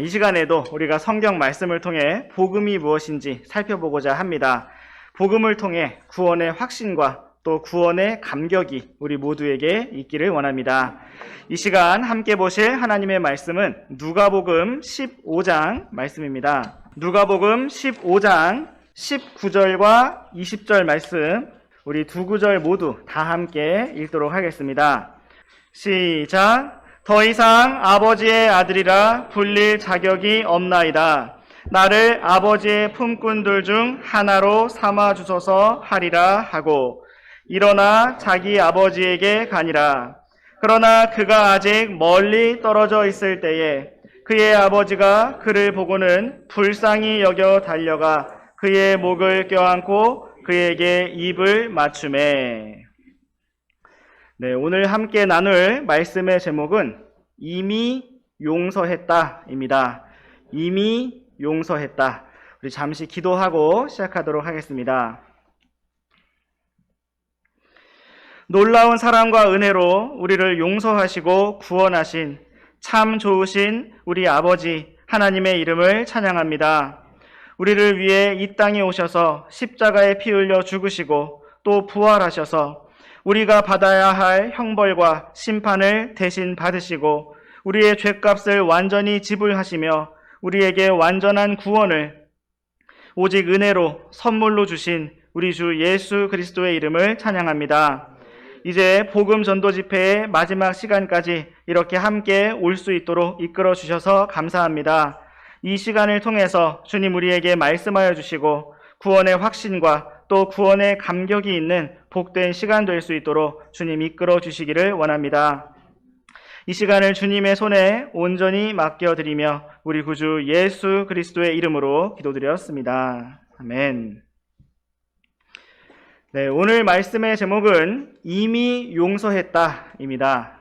이 시간에도 우리가 성경 말씀을 통해 복음이 무엇인지 살펴보고자 합니다. 복음을 통해 구원의 확신과 또 구원의 감격이 우리 모두에게 있기를 원합니다. 이 시간 함께 보실 하나님의 말씀은 누가복음 15장 말씀입니다. 누가복음 15장 19절과 20절 말씀, 우리 두 구절 모두 다 함께 읽도록 하겠습니다. 시작! 더 이상 아버지의 아들이라 불릴 자격이 없나이다. 나를 아버지의 품꾼들 중 하나로 삼아 주소서 하리라 하고 일어나 자기 아버지에게 가니라. 그러나 그가 아직 멀리 떨어져 있을 때에 그의 아버지가 그를 보고는 불쌍히 여겨 달려가 그의 목을 껴안고 그에게 입을 맞추매. 네, 오늘 함께 나눌 말씀의 제목은 이미 용서했다입니다. 이미 용서했다. 우리 잠시 기도하고 시작하도록 하겠습니다. 놀라운 사랑과 은혜로 우리를 용서하시고 구원하신 참 좋으신 우리 아버지 하나님의 이름을 찬양합니다. 우리를 위해 이 땅에 오셔서 십자가에 피 흘려 죽으시고 또 부활하셔서 우리가 받아야 할 형벌과 심판을 대신 받으시고 우리의 죗값을 완전히 지불하시며 우리에게 완전한 구원을 오직 은혜로 선물로 주신 우리 주 예수 그리스도의 이름을 찬양합니다. 이제 복음 전도 집회의 마지막 시간까지 이렇게 함께 올 수 있도록 이끌어 주셔서 감사합니다. 이 시간을 통해서 주님 우리에게 말씀하여 주시고 구원의 확신과 또 구원의 감격이 있는 복된 시간 될 수 있도록 주님 이끌어 주시기를 원합니다. 이 시간을 주님의 손에 온전히 맡겨드리며 우리 구주 예수 그리스도의 이름으로 기도드렸습니다. 아멘. 네, 오늘 말씀의 제목은 이미 용서했다입니다.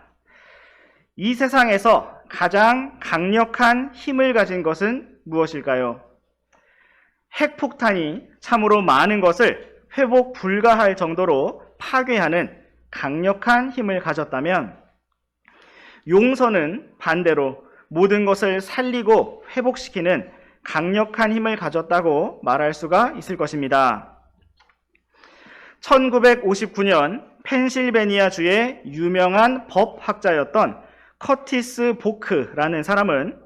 이 세상에서 가장 강력한 힘을 가진 것은 무엇일까요? 핵폭탄이 참으로 많은 것을 회복 불가할 정도로 파괴하는 강력한 힘을 가졌다면 용서는 반대로 모든 것을 살리고 회복시키는 강력한 힘을 가졌다고 말할 수가 있을 것입니다. 1959년 펜실베니아주의 유명한 법학자였던 커티스 보크라는 사람은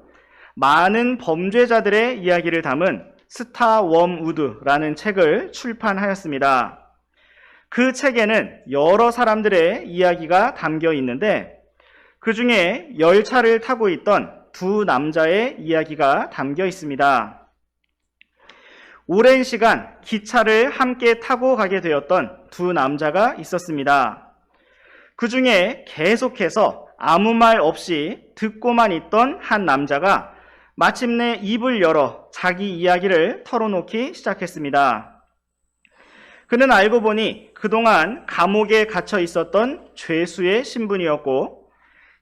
많은 범죄자들의 이야기를 담은 스타웜우드라는 책을 출판하였습니다. 그 책에는 여러 사람들의 이야기가 담겨 있는데 그 중에 열차를 타고 있던 두 남자의 이야기가 담겨 있습니다. 오랜 시간 기차를 함께 타고 가게 되었던 두 남자가 있었습니다. 그 중에 계속해서 아무 말 없이 듣고만 있던 한 남자가 마침내 입을 열어 자기 이야기를 털어놓기 시작했습니다. 그는 알고 보니 그동안 감옥에 갇혀 있었던 죄수의 신분이었고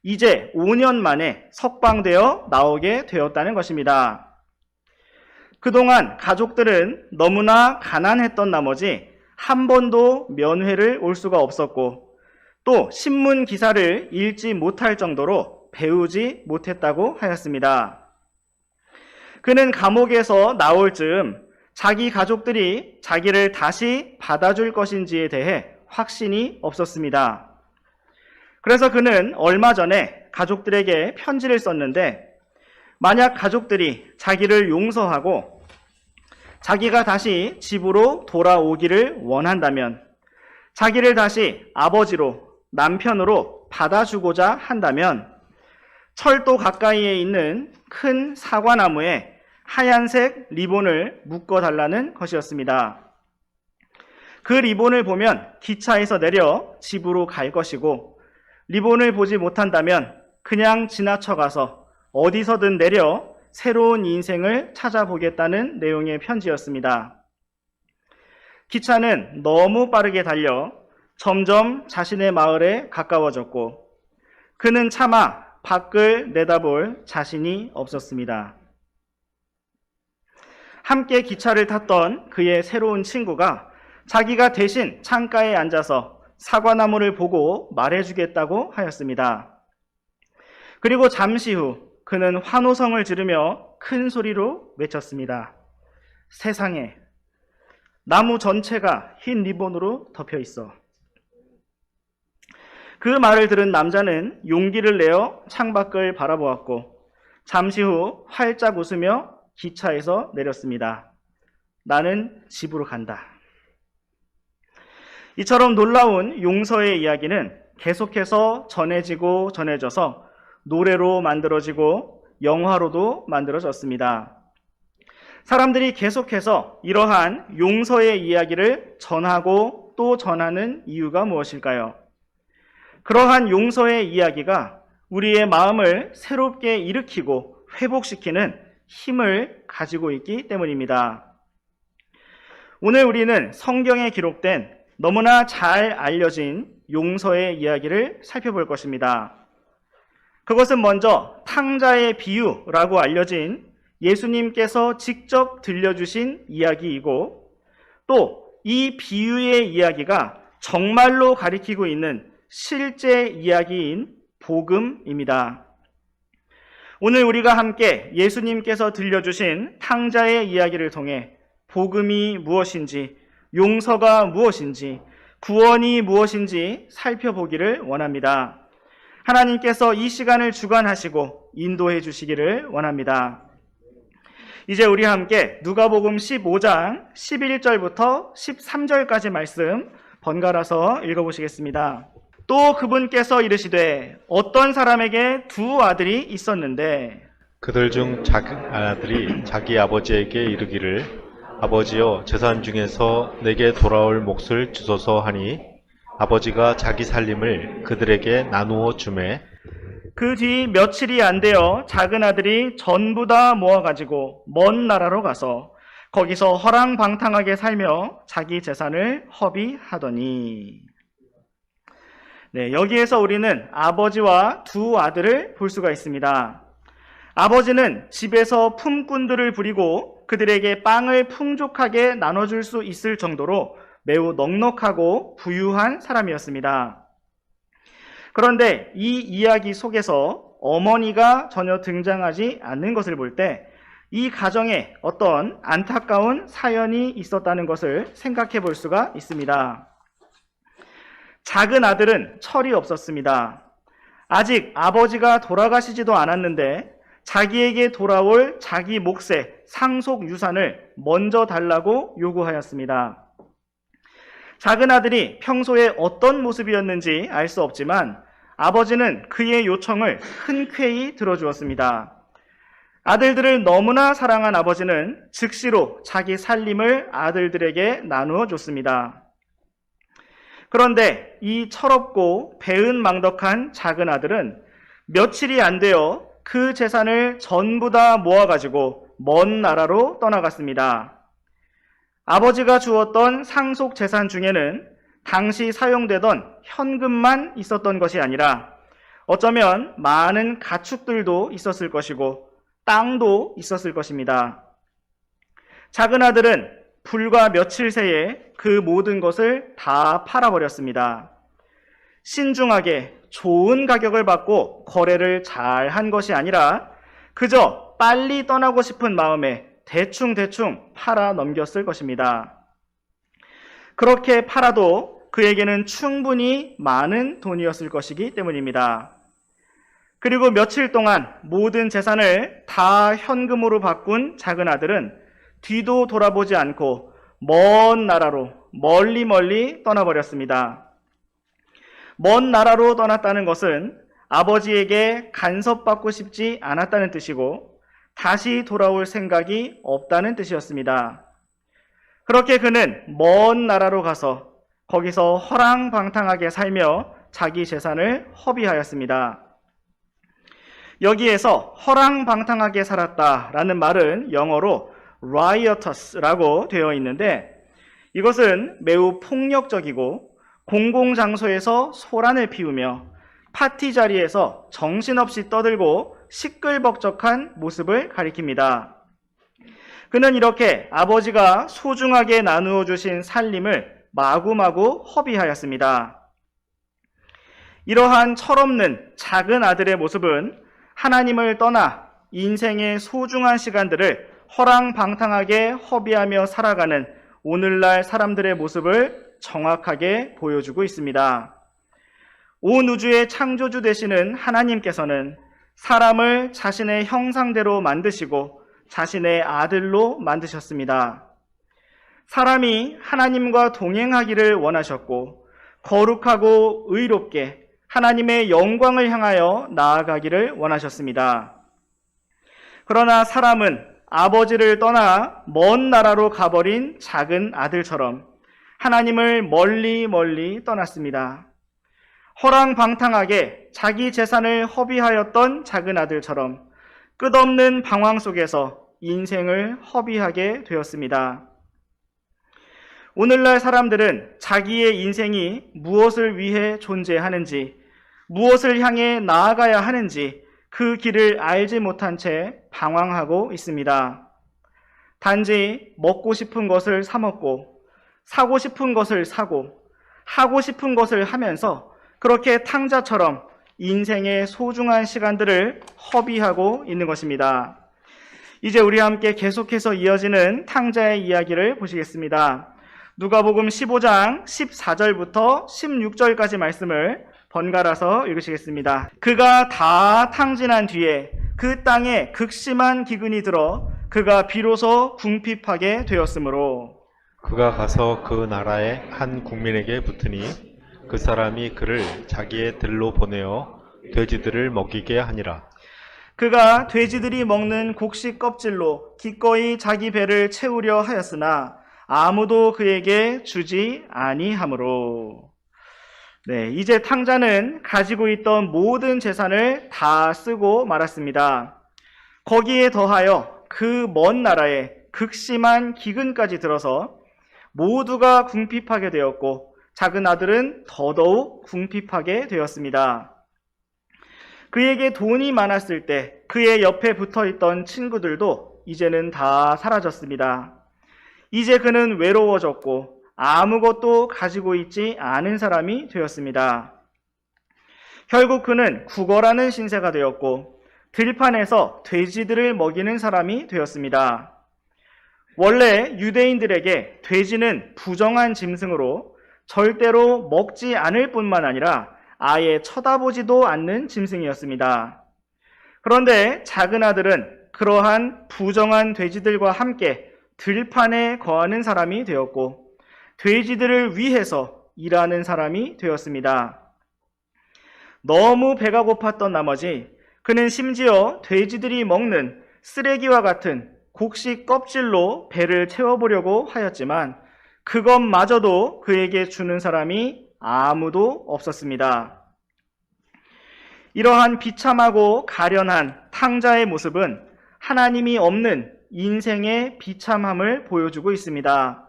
이제 5년 만에 석방되어 나오게 되었다는 것입니다. 그동안 가족들은 너무나 가난했던 나머지 한 번도 면회를 올 수가 없었고 또 신문 기사를 읽지 못할 정도로 배우지 못했다고 하였습니다. 그는 감옥에서 나올 즈음 자기 가족들이 자기를 다시 받아줄 것인지에 대해 확신이 없었습니다. 그래서 그는 얼마 전에 가족들에게 편지를 썼는데 만약 가족들이 자기를 용서하고 자기가 다시 집으로 돌아오기를 원한다면 자기를 다시 아버지로 남편으로 받아주고자 한다면 철도 가까이에 있는 큰 사과나무에 하얀색 리본을 묶어달라는 것이었습니다. 그 리본을 보면 기차에서 내려 집으로 갈 것이고 리본을 보지 못한다면 그냥 지나쳐가서 어디서든 내려 새로운 인생을 찾아보겠다는 내용의 편지였습니다. 기차는 너무 빠르게 달려 점점 자신의 마을에 가까워졌고 그는 차마 밖을 내다볼 자신이 없었습니다. 함께 기차를 탔던 그의 새로운 친구가 자기가 대신 창가에 앉아서 사과나무를 보고 말해주겠다고 하였습니다. 그리고 잠시 후 그는 환호성을 지르며 큰 소리로 외쳤습니다. 세상에, 나무 전체가 흰 리본으로 덮여 있어. 그 말을 들은 남자는 용기를 내어 창밖을 바라보았고 잠시 후 활짝 웃으며 기차에서 내렸습니다. 나는 집으로 간다. 이처럼 놀라운 용서의 이야기는 계속해서 전해지고 전해져서 노래로 만들어지고 영화로도 만들어졌습니다. 사람들이 계속해서 이러한 용서의 이야기를 전하고 또 전하는 이유가 무엇일까요? 그러한 용서의 이야기가 우리의 마음을 새롭게 일으키고 회복시키는 힘을 가지고 있기 때문입니다. 오늘 우리는 성경에 기록된 너무나 잘 알려진 용서의 이야기를 살펴볼 것입니다. 그것은 먼저 탕자의 비유라고 알려진 예수님께서 직접 들려주신 이야기이고 또 이 비유의 이야기가 정말로 가리키고 있는 실제 이야기인 복음입니다. 오늘 우리가 함께 예수님께서 들려주신 탕자의 이야기를 통해 복음이 무엇인지, 용서가 무엇인지, 구원이 무엇인지 살펴보기를 원합니다. 하나님께서 이 시간을 주관하시고 인도해 주시기를 원합니다. 이제 우리 함께 누가복음 15장 11절부터 13절까지 말씀 번갈아서 읽어보시겠습니다. 또 그분께서 이르시되 어떤 사람에게 두 아들이 있었는데 그들 중 작은 아들이 자기 아버지에게 이르기를 아버지여 재산 중에서 내게 돌아올 몫을 주소서 하니 아버지가 자기 살림을 그들에게 나누어 주매 그 뒤 며칠이 안 되어 작은 아들이 전부 다 모아가지고 먼 나라로 가서 거기서 허랑방탕하게 살며 자기 재산을 허비하더니. 네, 여기에서 우리는 아버지와 두 아들을 볼 수가 있습니다. 아버지는 집에서 품꾼들을 부리고 그들에게 빵을 풍족하게 나눠줄 수 있을 정도로 매우 넉넉하고 부유한 사람이었습니다. 그런데 이 이야기 속에서 어머니가 전혀 등장하지 않는 것을 볼 때 이 가정에 어떤 안타까운 사연이 있었다는 것을 생각해 볼 수가 있습니다. 작은 아들은 철이 없었습니다. 아직 아버지가 돌아가시지도 않았는데 자기에게 돌아올 자기 몫의 상속 유산을 먼저 달라고 요구하였습니다. 작은 아들이 평소에 어떤 모습이었는지 알 수 없지만 아버지는 그의 요청을 흔쾌히 들어주었습니다. 아들들을 너무나 사랑한 아버지는 즉시로 자기 살림을 아들들에게 나누어 줬습니다. 그런데 이 철없고 배은망덕한 작은 아들은 며칠이 안 되어 그 재산을 전부 다 모아가지고 먼 나라로 떠나갔습니다. 아버지가 주었던 상속 재산 중에는 당시 사용되던 현금만 있었던 것이 아니라 어쩌면 많은 가축들도 있었을 것이고 땅도 있었을 것입니다. 작은 아들은 불과 며칠 새에 그 모든 것을 다 팔아버렸습니다. 신중하게 좋은 가격을 받고 거래를 잘 한 것이 아니라 그저 빨리 떠나고 싶은 마음에 대충 팔아 넘겼을 것입니다. 그렇게 팔아도 그에게는 충분히 많은 돈이었을 것이기 때문입니다. 그리고 며칠 동안 모든 재산을 다 현금으로 바꾼 작은 아들은 뒤도 돌아보지 않고 먼 나라로 멀리 떠나버렸습니다. 먼 나라로 떠났다는 것은 아버지에게 간섭받고 싶지 않았다는 뜻이고 다시 돌아올 생각이 없다는 뜻이었습니다. 그렇게 그는 먼 나라로 가서 거기서 허랑방탕하게 살며 자기 재산을 허비하였습니다. 여기에서 허랑방탕하게 살았다라는 말은 영어로 riotous라고 되어 있는데 이것은 매우 폭력적이고 공공장소에서 소란을 피우며 파티 자리에서 정신없이 떠들고 시끌벅적한 모습을 가리킵니다. 그는 이렇게 아버지가 소중하게 나누어 주신 살림을 마구마구 허비하였습니다. 이러한 철없는 작은 아들의 모습은 하나님을 떠나 인생의 소중한 시간들을 허랑방탕하게 허비하며 살아가는 오늘날 사람들의 모습을 정확하게 보여주고 있습니다. 온 우주의 창조주 되시는 하나님께서는 사람을 자신의 형상대로 만드시고 자신의 아들로 만드셨습니다. 사람이 하나님과 동행하기를 원하셨고 거룩하고 의롭게 하나님의 영광을 향하여 나아가기를 원하셨습니다. 그러나 사람은 아버지를 떠나 먼 나라로 가버린 작은 아들처럼 하나님을 멀리 멀리 떠났습니다. 허랑방탕하게 자기 재산을 허비하였던 작은 아들처럼 끝없는 방황 속에서 인생을 허비하게 되었습니다. 오늘날 사람들은 자기의 인생이 무엇을 위해 존재하는지, 무엇을 향해 나아가야 하는지 그 길을 알지 못한 채 방황하고 있습니다. 단지 먹고 싶은 것을 사 먹고, 사고 싶은 것을 사고, 하고 싶은 것을 하면서 그렇게 탕자처럼 인생의 소중한 시간들을 허비하고 있는 것입니다. 이제 우리와 함께 계속해서 이어지는 탕자의 이야기를 보시겠습니다. 누가복음 15장 14절부터 16절까지 말씀을 번갈아서 읽으시겠습니다. 그가 다 탕진한 뒤에 그 땅에 극심한 기근이 들어 그가 비로소 궁핍하게 되었으므로 그가 가서 그 나라의 한 국민에게 붙으니 그 사람이 그를 자기의 들로 보내어 돼지들을 먹이게 하니라. 그가 돼지들이 먹는 곡식 껍질로 기꺼이 자기 배를 채우려 하였으나 아무도 그에게 주지 아니하므로. 이제 탕자는 가지고 있던 모든 재산을 다 쓰고 말았습니다. 거기에 더하여 그 먼 나라에 극심한 기근까지 들어서 모두가 궁핍하게 되었고 작은 아들은 더더욱 궁핍하게 되었습니다. 그에게 돈이 많았을 때 그의 옆에 붙어있던 친구들도 이제는 다 사라졌습니다. 이제 그는 외로워졌고 아무것도 가지고 있지 않은 사람이 되었습니다. 결국 그는 국어라는 신세가 되었고 들판에서 돼지들을 먹이는 사람이 되었습니다. 원래 유대인들에게 돼지는 부정한 짐승으로 절대로 먹지 않을 뿐만 아니라 아예 쳐다보지도 않는 짐승이었습니다. 그런데 작은 아들은 그러한 부정한 돼지들과 함께 들판에 거하는 사람이 되었고 돼지들을 위해서 일하는 사람이 되었습니다. 너무 배가 고팠던 나머지 그는 심지어 돼지들이 먹는 쓰레기와 같은 곡식 껍질로 배를 채워보려고 하였지만 그것마저도 그에게 주는 사람이 아무도 없었습니다. 이러한 비참하고 가련한 탕자의 모습은 하나님이 없는 인생의 비참함을 보여주고 있습니다.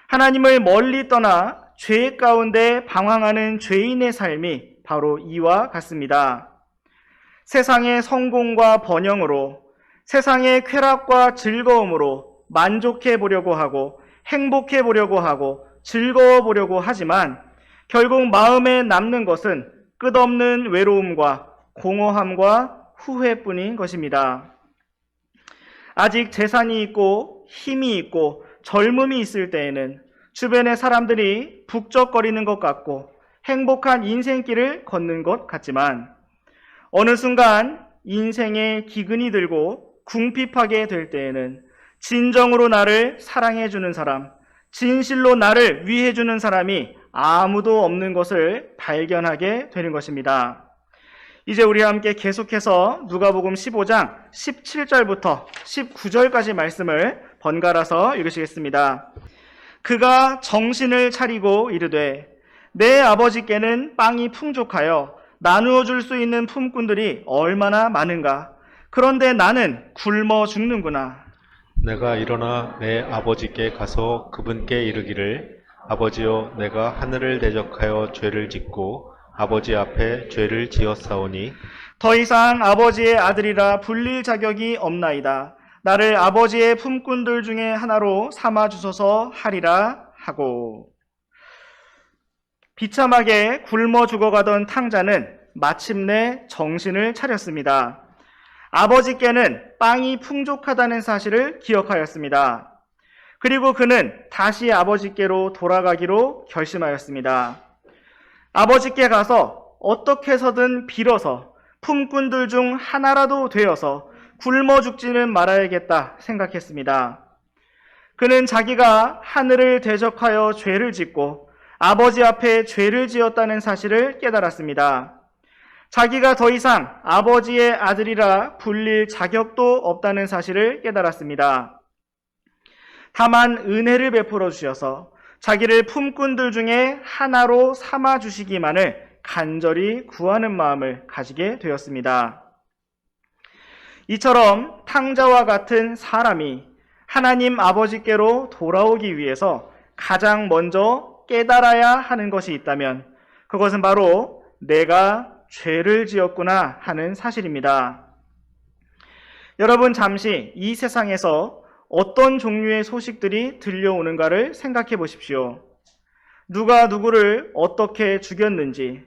하나님을 멀리 떠나 죄 가운데 방황하는 죄인의 삶이 바로 이와 같습니다. 세상의 성공과 번영으로, 세상의 쾌락과 즐거움으로 만족해 보려고 하고 행복해 보려고 하고 즐거워 보려고 하지만 결국 마음에 남는 것은 끝없는 외로움과 공허함과 후회뿐인 것입니다. 아직 재산이 있고 힘이 있고 젊음이 있을 때에는 주변의 사람들이 북적거리는 것 같고 행복한 인생길을 걷는 것 같지만 어느 순간 인생의 기근이 들고 궁핍하게 될 때에는 진정으로 나를 사랑해주는 사람, 진실로 나를 위해주는 사람이 아무도 없는 것을 발견하게 되는 것입니다. 이제 우리와 함께 계속해서 누가복음 15장 17절부터 19절까지 말씀을 번갈아서 읽으시겠습니다. 그가 정신을 차리고 이르되 내 아버지께는 빵이 풍족하여 나누어 줄 수 있는 품꾼들이 얼마나 많은가. 그런데 나는 굶어 죽는구나. 내가 일어나 내 아버지께 가서 그분께 이르기를 아버지여 내가 하늘을 대적하여 죄를 짓고 아버지 앞에 죄를 지었사오니 더 이상 아버지의 아들이라 불릴 자격이 없나이다. 나를 아버지의 품꾼들 중에 하나로 삼아 주소서 하리라 하고. 비참하게 굶어 죽어가던 탕자는 마침내 정신을 차렸습니다. 아버지께는 빵이 풍족하다는 사실을 기억하였습니다. 그리고 그는 다시 아버지께로 돌아가기로 결심하였습니다. 아버지께 가서 어떻게 해서든 빌어서 품꾼들 중 하나라도 되어서 굶어 죽지는 말아야겠다 생각했습니다. 그는 자기가 하늘을 대적하여 죄를 짓고 아버지 앞에 죄를 지었다는 사실을 깨달았습니다. 자기가 더 이상 아버지의 아들이라 불릴 자격도 없다는 사실을 깨달았습니다. 다만 은혜를 베풀어 주셔서 자기를 품꾼들 중에 하나로 삼아 주시기만을 간절히 구하는 마음을 가지게 되었습니다. 이처럼 탕자와 같은 사람이 하나님 아버지께로 돌아오기 위해서 가장 먼저 깨달아야 하는 것이 있다면 그것은 바로 내가 죄를 지었구나 하는 사실입니다. 여러분, 잠시 이 세상에서 어떤 종류의 소식들이 들려오는가를 생각해 보십시오. 누가 누구를 어떻게 죽였는지,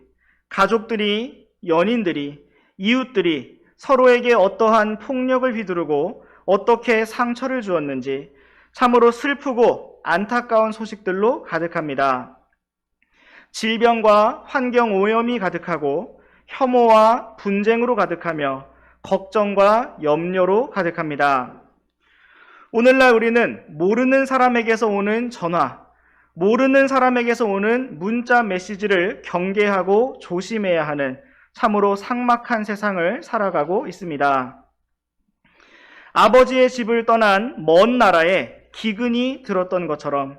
가족들이, 연인들이, 이웃들이 서로에게 어떠한 폭력을 휘두르고 어떻게 상처를 주었는지 참으로 슬프고 안타까운 소식들로 가득합니다. 질병과 환경 오염이 가득하고 혐오와 분쟁으로 가득하며 걱정과 염려로 가득합니다. 오늘날 우리는 모르는 사람에게서 오는 전화, 모르는 사람에게서 오는 문자 메시지를 경계하고 조심해야 하는 참으로 삭막한 세상을 살아가고 있습니다. 아버지의 집을 떠난 먼 나라에 기근이 들었던 것처럼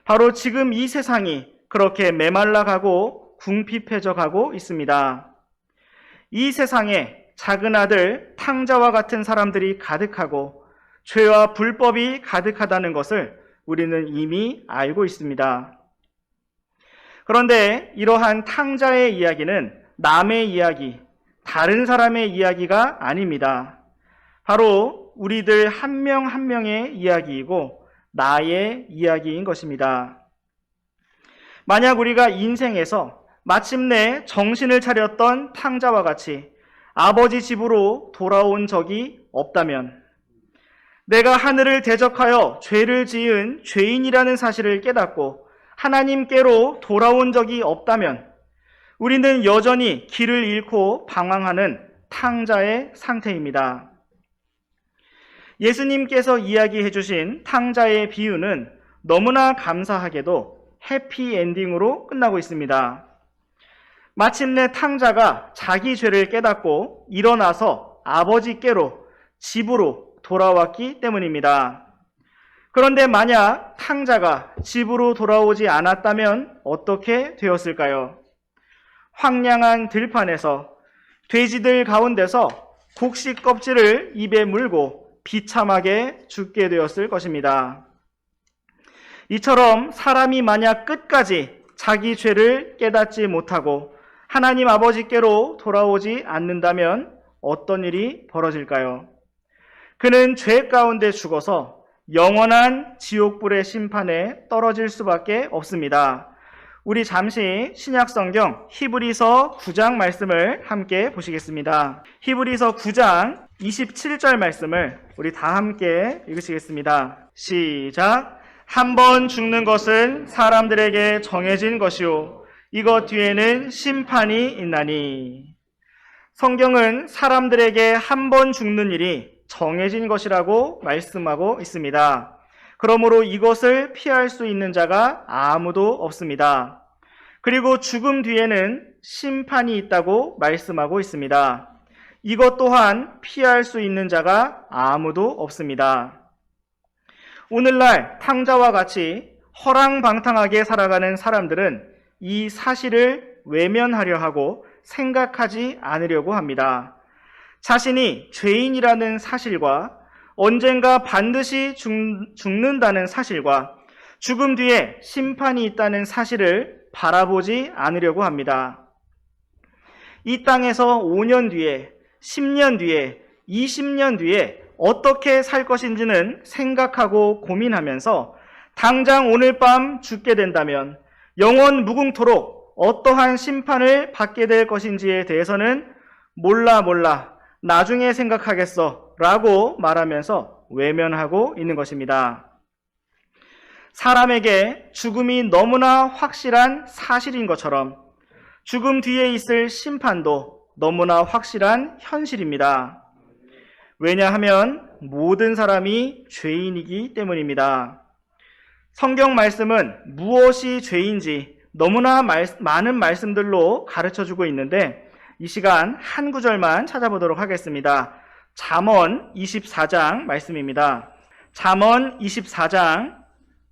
바로 지금 이 세상이 그렇게 메말라가고 궁핍해져 가고 있습니다. 이 세상에 작은 아들 탕자와 같은 사람들이 가득하고 죄와 불법이 가득하다는 것을 우리는 이미 알고 있습니다. 그런데 이러한 탕자의 이야기는 남의 이야기, 다른 사람의 이야기가 아닙니다. 바로 우리들 한 명 한 명의 이야기이고 나의 이야기인 것입니다. 만약 우리가 인생에서 마침내 정신을 차렸던 탕자와 같이 아버지 집으로 돌아온 적이 없다면, 내가 하늘을 대적하여 죄를 지은 죄인이라는 사실을 깨닫고 하나님께로 돌아온 적이 없다면 우리는 여전히 길을 잃고 방황하는 탕자의 상태입니다. 예수님께서 이야기해 주신 탕자의 비유는 너무나 감사하게도 해피엔딩으로 끝나고 있습니다. 마침내 탕자가 자기 죄를 깨닫고 일어나서 아버지께로, 집으로 돌아왔기 때문입니다. 그런데 만약 탕자가 집으로 돌아오지 않았다면 어떻게 되었을까요? 황량한 들판에서 돼지들 가운데서 곡식 껍질을 입에 물고 비참하게 죽게 되었을 것입니다. 이처럼 사람이 만약 끝까지 자기 죄를 깨닫지 못하고 하나님 아버지께로 돌아오지 않는다면 어떤 일이 벌어질까요? 그는 죄 가운데 죽어서 영원한 지옥불의 심판에 떨어질 수밖에 없습니다. 우리 잠시 신약성경 히브리서 9장 말씀을 함께 보시겠습니다. 히브리서 9장 27절 말씀을 우리 다 함께 읽으시겠습니다. 시작. 한 번 죽는 것은 사람들에게 정해진 것이요 이것 뒤에는 심판이 있나니. 성경은 사람들에게 한 번 죽는 일이 정해진 것이라고 말씀하고 있습니다. 그러므로 이것을 피할 수 있는 자가 아무도 없습니다. 그리고 죽음 뒤에는 심판이 있다고 말씀하고 있습니다. 이것 또한 피할 수 있는 자가 아무도 없습니다. 오늘날 탕자와 같이 허랑방탕하게 살아가는 사람들은 이 사실을 외면하려 하고 생각하지 않으려고 합니다. 자신이 죄인이라는 사실과 언젠가 반드시 죽는다는 사실과 죽음 뒤에 심판이 있다는 사실을 바라보지 않으려고 합니다. 이 땅에서 5년 뒤에, 10년 뒤에, 20년 뒤에 어떻게 살 것인지는 생각하고 고민하면서 당장 오늘 밤 죽게 된다면 영원 무궁토록 어떠한 심판을 받게 될 것인지에 대해서는 몰라 나중에 생각하겠어 라고 말하면서 외면하고 있는 것입니다. 사람에게 죽음이 너무나 확실한 사실인 것처럼 죽음 뒤에 있을 심판도 너무나 확실한 현실입니다. 왜냐하면 모든 사람이 죄인이기 때문입니다. 성경 말씀은 무엇이 죄인지 너무나 많은 말씀들로 가르쳐주고 있는데 이 시간 한 구절만 찾아보도록 하겠습니다. 잠언 24장 말씀입니다. 잠언 24장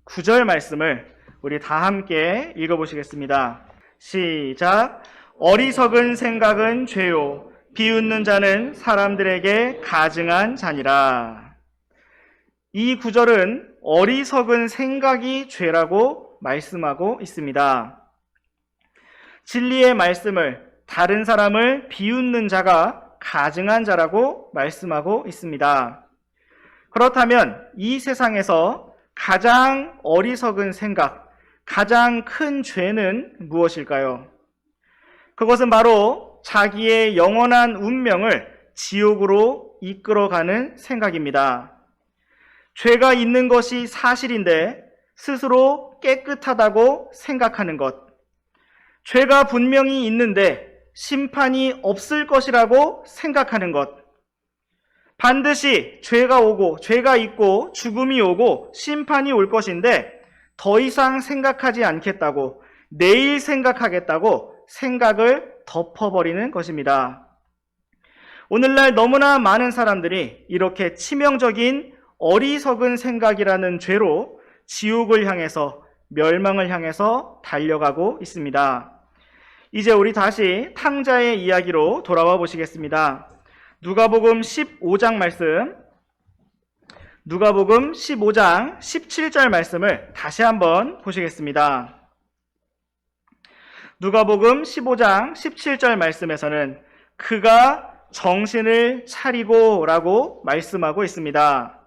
9절 말씀을 우리 다 함께 읽어보시겠습니다. 시작. 어리석은 생각은 죄요 비웃는 자는 사람들에게 가증한 자니라. 이 구절은 어리석은 생각이 죄라고 말씀하고 있습니다. 진리의 말씀을 다른 사람을 비웃는 자가 가증한 자라고 말씀하고 있습니다. 그렇다면 이 세상에서 가장 어리석은 생각, 가장 큰 죄는 무엇일까요? 그것은 바로 자기의 영원한 운명을 지옥으로 이끌어가는 생각입니다. 죄가 있는 것이 사실인데 스스로 깨끗하다고 생각하는 것. 죄가 분명히 있는데 심판이 없을 것이라고 생각하는 것. 반드시 죄가 오고 죄가 있고 죽음이 오고 심판이 올 것인데 더 이상 생각하지 않겠다고, 내일 생각하겠다고 생각을 덮어버리는 것입니다. 오늘날 너무나 많은 사람들이 이렇게 치명적인 어리석은 생각이라는 죄로 지옥을 향해서, 멸망을 향해서 달려가고 있습니다. 이제 우리 다시 탕자의 이야기로 돌아와 보시겠습니다. 누가복음 15장 말씀, 누가복음 15장 17절 말씀을 다시 한번 보시겠습니다. 누가복음 15장 17절 말씀에서는 그가 정신을 차리고 라고 말씀하고 있습니다.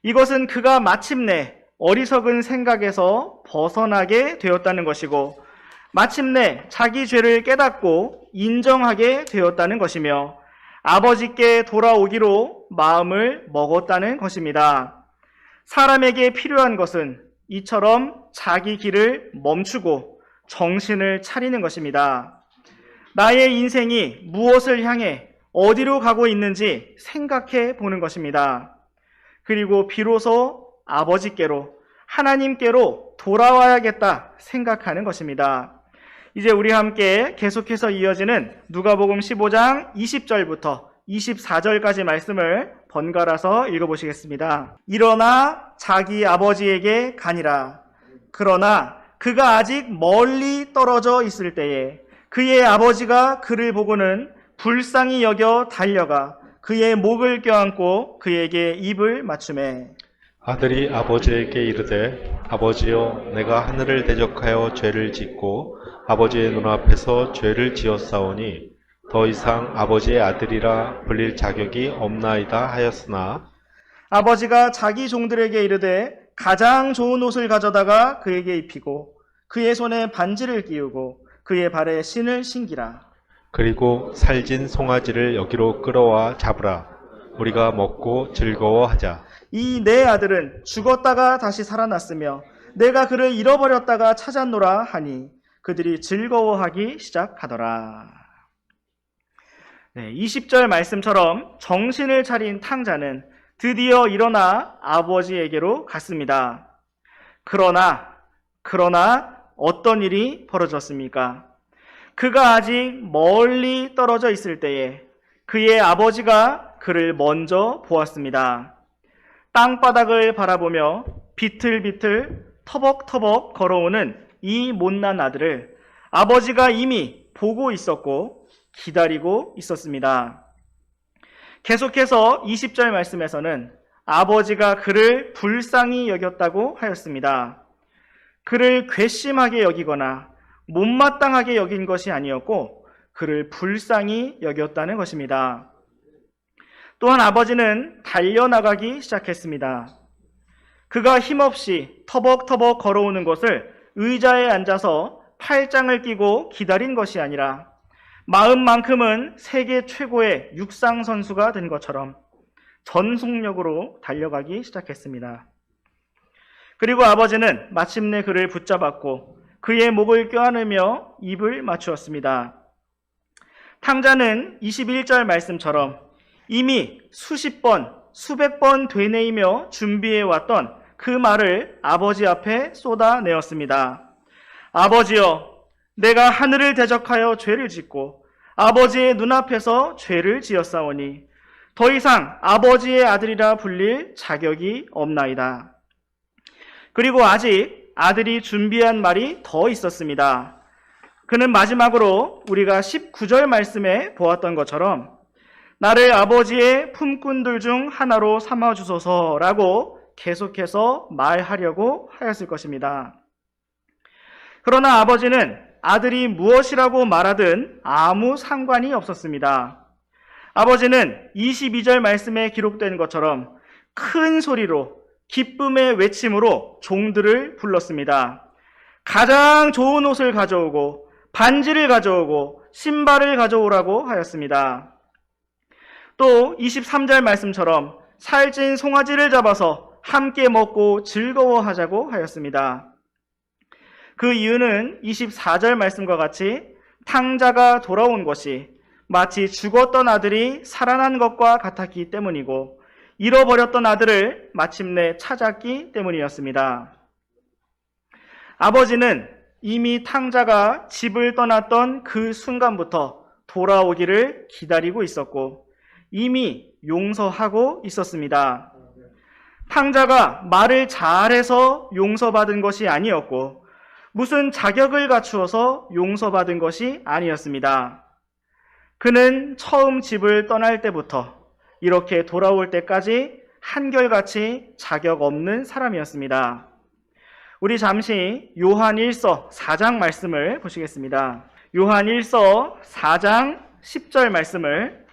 이것은 그가 마침내 어리석은 생각에서 벗어나게 되었다는 것이고 마침내 자기 죄를 깨닫고 인정하게 되었다는 것이며 아버지께 돌아오기로 마음을 먹었다는 것입니다. 사람에게 필요한 것은 이처럼 자기 길을 멈추고 정신을 차리는 것입니다. 나의 인생이 무엇을 향해 어디로 가고 있는지 생각해 보는 것입니다. 그리고 비로소 아버지께로, 하나님께로 돌아와야겠다 생각하는 것입니다. 이제 우리 함께 계속해서 이어지는 누가복음 15장 20절부터 24절까지 말씀을 번갈아서 읽어보시겠습니다. 일어나 자기 아버지에게 가니라. 그러나 그가 아직 멀리 떨어져 있을 때에 그의 아버지가 그를 보고는 불쌍히 여겨 달려가 그의 목을 껴안고 그에게 입을 맞추매 아들이 아버지에게 이르되 아버지여 내가 하늘을 대적하여 죄를 짓고 아버지의 눈앞에서 죄를 지었사오니 더 이상 아버지의 아들이라 불릴 자격이 없나이다 하였으나 아버지가 자기 종들에게 이르되 가장 좋은 옷을 가져다가 그에게 입히고 그의 손에 반지를 끼우고 그의 발에 신을 신기라. 그리고 살진 송아지를 여기로 끌어와 잡으라. 우리가 먹고 즐거워하자. 이 내 아들은 죽었다가 다시 살아났으며 내가 그를 잃어버렸다가 찾았노라 하니 그들이 즐거워하기 시작하더라. 20절 말씀처럼 정신을 차린 탕자는 드디어 일어나 아버지에게로 갔습니다. 그러나 어떤 일이 벌어졌습니까? 그가 아직 멀리 떨어져 있을 때에 그의 아버지가 그를 먼저 보았습니다. 땅바닥을 바라보며 비틀비틀 터벅터벅 걸어오는 이 못난 아들을 아버지가 이미 보고 있었고 기다리고 있었습니다. 계속해서 20절 말씀에서는 아버지가 그를 불쌍히 여겼다고 하였습니다. 그를 괘씸하게 여기거나 못마땅하게 여긴 것이 아니었고 그를 불쌍히 여겼다는 것입니다. 또한 아버지는 달려나가기 시작했습니다. 그가 힘없이 터벅터벅 걸어오는 것을 의자에 앉아서 팔짱을 끼고 기다린 것이 아니라 마음만큼은 세계 최고의 육상 선수가 된 것처럼 전속력으로 달려가기 시작했습니다. 그리고 아버지는 마침내 그를 붙잡았고 그의 목을 껴안으며 입을 맞추었습니다. 탕자는 21절 말씀처럼 이미 수십 번, 수백 번 되뇌이며 준비해왔던 그 말을 아버지 앞에 쏟아내었습니다. 아버지여, 내가 하늘을 대적하여 죄를 짓고 아버지의 눈앞에서 죄를 지었사오니 더 이상 아버지의 아들이라 불릴 자격이 없나이다. 그리고 아직 아들이 준비한 말이 더 있었습니다. 그는 마지막으로 우리가 19절 말씀에 보았던 것처럼 나를 아버지의 품꾼들 중 하나로 삼아주소서라고 계속해서 말하려고 하였을 것입니다. 그러나 아버지는 아들이 무엇이라고 말하든 아무 상관이 없었습니다. 아버지는 22절 말씀에 기록된 것처럼 큰 소리로 기쁨의 외침으로 종들을 불렀습니다. 가장 좋은 옷을 가져오고 반지를 가져오고 신발을 가져오라고 하였습니다. 또 23절 말씀처럼 살찐 송아지를 잡아서 함께 먹고 즐거워하자고 하였습니다. 그 이유는 24절 말씀과 같이 탕자가 돌아온 것이 마치 죽었던 아들이 살아난 것과 같았기 때문이고 잃어버렸던 아들을 마침내 찾았기 때문이었습니다. 아버지는 이미 탕자가 집을 떠났던 그 순간부터 돌아오기를 기다리고 있었고 이미 용서하고 있었습니다. 탕자가 말을 잘해서 용서받은 것이 아니었고 무슨 자격을 갖추어서 용서받은 것이 아니었습니다. 그는 처음 집을 떠날 때부터 이렇게 돌아올 때까지 한결같이 자격 없는 사람이었습니다. 우리 잠시 요한 1서 4장 말씀을 보시겠습니다. 요한 1서 4장 10절 말씀을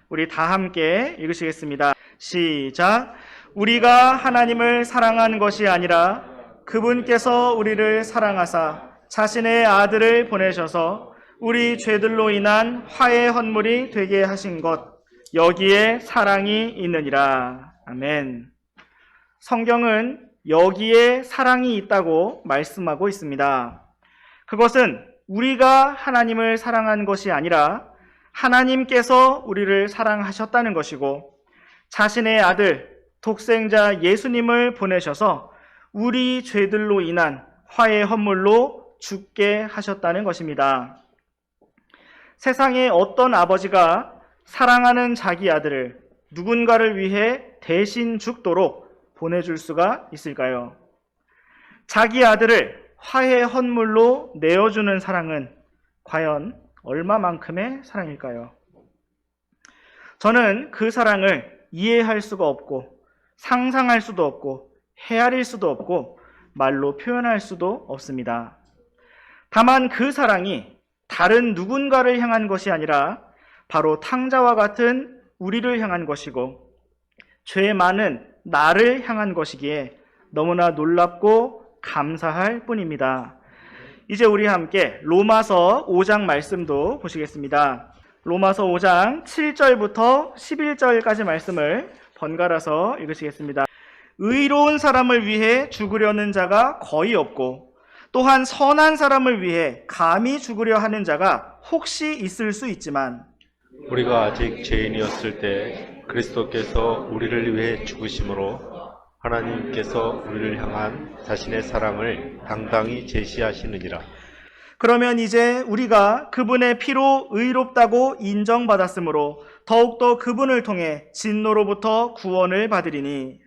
우리 다 함께 읽으시겠습니다. 시작. 우리가 하나님을 사랑한 것이 아니라 그분께서 우리를 사랑하사 자신의 아들을 보내셔서 우리 죄들로 인한 화해 헌물이 되게 하신 것, 여기에 사랑이 있느니라. 아멘. 성경은 여기에 사랑이 있다고 말씀하고 있습니다. 그것은 우리가 하나님을 사랑한 것이 아니라 하나님께서 우리를 사랑하셨다는 것이고 자신의 아들, 독생자 예수님을 보내셔서 우리 죄들로 인한 화해 헌물로 죽게 하셨다는 것입니다. 세상에 어떤 아버지가 사랑하는 자기 아들을 누군가를 위해 대신 죽도록 보내줄 수가 있을까요? 자기 아들을 화해 헌물로 내어주는 사랑은 과연 얼마만큼의 사랑일까요? 저는 그 사랑을 이해할 수가 없고 상상할 수도 없고 헤아릴 수도 없고 말로 표현할 수도 없습니다. 다만 그 사랑이 다른 누군가를 향한 것이 아니라 바로 탕자와 같은 우리를 향한 것이고 죄 많은 나를 향한 것이기에 너무나 놀랍고 감사할 뿐입니다. 이제 우리 함께 로마서 5장 말씀도 보시겠습니다. 로마서 5장 7절부터 11절까지 말씀을 번갈아서 읽으시겠습니다. 의로운 사람을 위해 죽으려는 자가 거의 없고 또한 선한 사람을 위해 감히 죽으려 하는 자가 혹시 있을 수 있지만 우리가 아직 죄인이었을 때 그리스도께서 우리를 위해 죽으심으로 하나님께서 우리를 향한 자신의 사랑을 당당히 제시하시느니라. 그러면 이제 우리가 그분의 피로 의롭다고 인정받았으므로 더욱더 그분을 통해 진노로부터 구원을 받으리니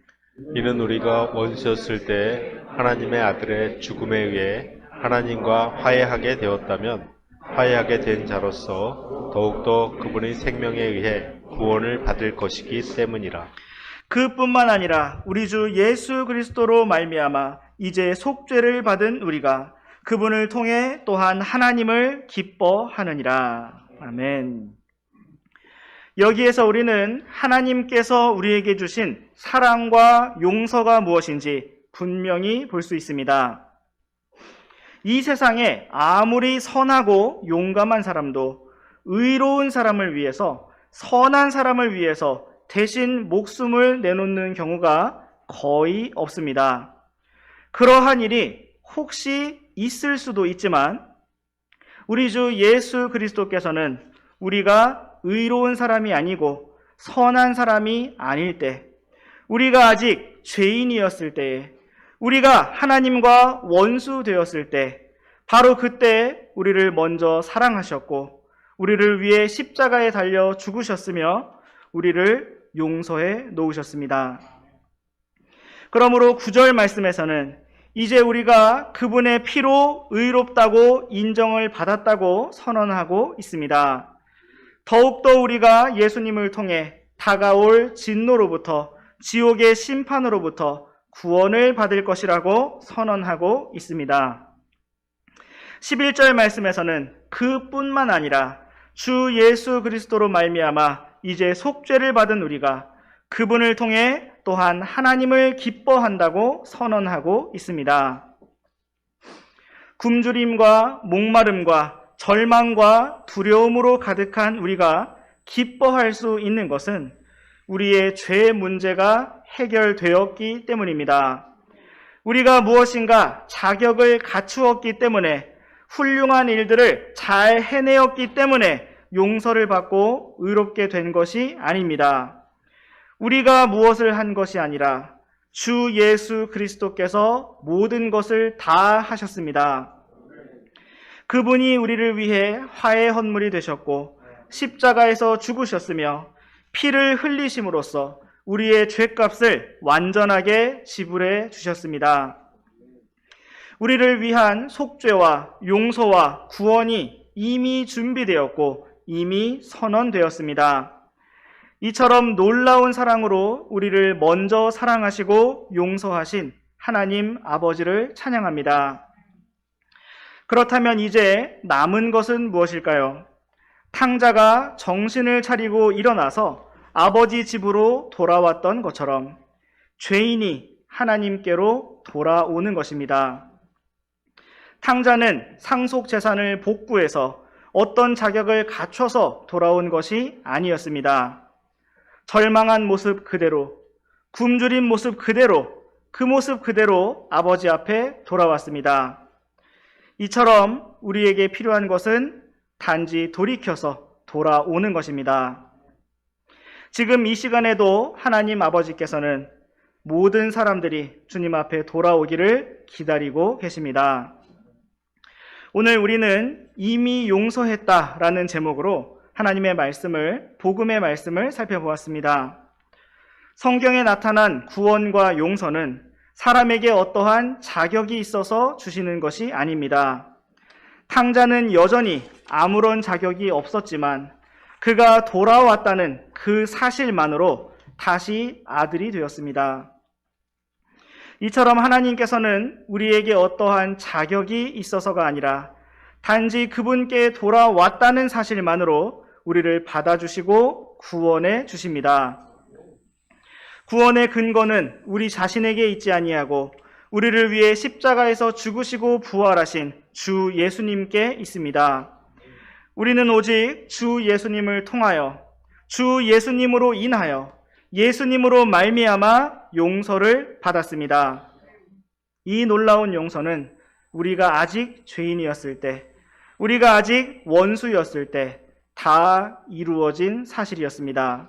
이는 우리가 원수였을 때 하나님의 아들의 죽음에 의해 하나님과 화해하게 되었다면 화해하게 된 자로서 더욱더 그분의 생명에 의해 구원을 받을 것이기 때문이라. 그뿐만 아니라 우리 주 예수 그리스도로 말미암아 이제 속죄를 받은 우리가 그분을 통해 또한 하나님을 기뻐하느니라. 아멘. 여기에서 우리는 하나님께서 우리에게 주신 사랑과 용서가 무엇인지 분명히 볼 수 있습니다. 이 세상에 아무리 선하고 용감한 사람도 의로운 사람을 위해서, 선한 사람을 위해서 대신 목숨을 내놓는 경우가 거의 없습니다. 그러한 일이 혹시 있을 수도 있지만 우리 주 예수 그리스도께서는 우리가 의로운 사람이 아니고 선한 사람이 아닐 때, 우리가 아직 죄인이었을 때에, 우리가 하나님과 원수 되었을 때, 바로 그때 우리를 먼저 사랑하셨고 우리를 위해 십자가에 달려 죽으셨으며 우리를 용서해 놓으셨습니다. 그러므로 9절 말씀에서는 이제 우리가 그분의 피로 의롭다고 인정을 받았다고 선언하고 있습니다. 더욱더 우리가 예수님을 통해 다가올 진노로부터, 지옥의 심판으로부터 구원을 받을 것이라고 선언하고 있습니다. 11절 말씀에서는 그뿐만 아니라 주 예수 그리스도로 말미암아 이제 속죄를 받은 우리가 그분을 통해 또한 하나님을 기뻐한다고 선언하고 있습니다. 굶주림과 목마름과 절망과 두려움으로 가득한 우리가 기뻐할 수 있는 것은 우리의 죄 문제가 해결되었기 때문입니다. 우리가 무엇인가 자격을 갖추었기 때문에, 훌륭한 일들을 잘 해내었기 때문에 용서를 받고 의롭게 된 것이 아닙니다. 우리가 무엇을 한 것이 아니라 주 예수 그리스도께서 모든 것을 다 하셨습니다. 그분이 우리를 위해 화해 헌물이 되셨고 십자가에서 죽으셨으며 피를 흘리심으로써 우리의 죄값을 완전하게 지불해 주셨습니다. 우리를 위한 속죄와 용서와 구원이 이미 준비되었고 이미 선언되었습니다. 이처럼 놀라운 사랑으로 우리를 먼저 사랑하시고 용서하신 하나님 아버지를 찬양합니다. 그렇다면 이제 남은 것은 무엇일까요? 탕자가 정신을 차리고 일어나서 아버지 집으로 돌아왔던 것처럼 죄인이 하나님께로 돌아오는 것입니다. 탕자는 상속 재산을 복구해서 어떤 자격을 갖춰서 돌아온 것이 아니었습니다. 절망한 모습 그대로, 굶주린 모습 그대로, 그 모습 그대로 아버지 앞에 돌아왔습니다. 이처럼 우리에게 필요한 것은 단지 돌이켜서 돌아오는 것입니다. 지금 이 시간에도 하나님 아버지께서는 모든 사람들이 주님 앞에 돌아오기를 기다리고 계십니다. 오늘 우리는 이미 용서했다라는 제목으로 하나님의 말씀을, 복음의 말씀을 살펴보았습니다. 성경에 나타난 구원과 용서는 사람에게 어떠한 자격이 있어서 주시는 것이 아닙니다. 탕자는 여전히 아무런 자격이 없었지만 그가 돌아왔다는 그 사실만으로 다시 아들이 되었습니다. 이처럼 하나님께서는 우리에게 어떠한 자격이 있어서가 아니라 단지 그분께 돌아왔다는 사실만으로 우리를 받아주시고 구원해 주십니다. 구원의 근거는 우리 자신에게 있지 아니하고 우리를 위해 십자가에서 죽으시고 부활하신 주 예수님께 있습니다. 우리는 오직 주 예수님을 통하여, 주 예수님으로 인하여, 예수님으로 말미암아 용서를 받았습니다. 이 놀라운 용서는 우리가 아직 죄인이었을 때, 우리가 아직 원수였을 때 다 이루어진 사실이었습니다.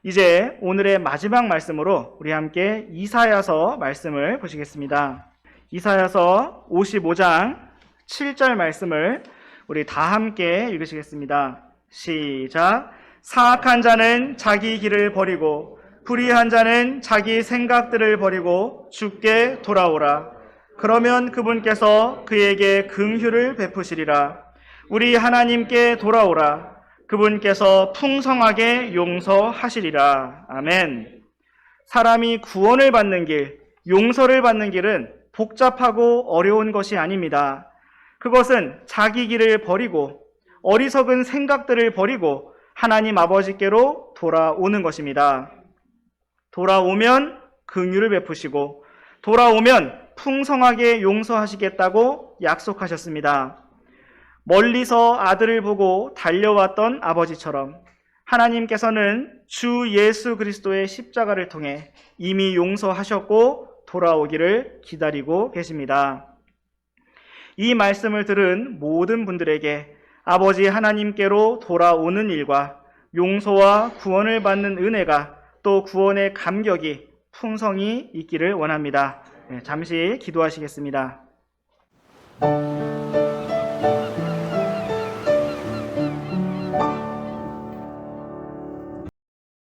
이제 오늘의 마지막 말씀으로 우리 함께 이사야서 말씀을 보시겠습니다. 이사야서 55장 7절 말씀을 우리 다 함께 읽으시겠습니다. 시작. 사악한 자는 자기 길을 버리고 불의한 자는 자기 생각들을 버리고 주께 돌아오라. 그러면 그분께서 그에게 긍휼을 베푸시리라. 우리 하나님께 돌아오라. 그분께서 풍성하게 용서하시리라. 아멘. 사람이 구원을 받는 길, 용서를 받는 길은 복잡하고 어려운 것이 아닙니다. 그것은 자기 길을 버리고 어리석은 생각들을 버리고 하나님 아버지께로 돌아오는 것입니다. 돌아오면 긍휼을 베푸시고 돌아오면 풍성하게 용서하시겠다고 약속하셨습니다. 멀리서 아들을 보고 달려왔던 아버지처럼 하나님께서는 주 예수 그리스도의 십자가를 통해 이미 용서하셨고 돌아오기를 기다리고 계십니다. 이 말씀을 들은 모든 분들에게 아버지 하나님께로 돌아오는 일과 용서와 구원을 받는 은혜가 또 구원의 감격이 풍성히 있기를 원합니다. 잠시 기도하시겠습니다.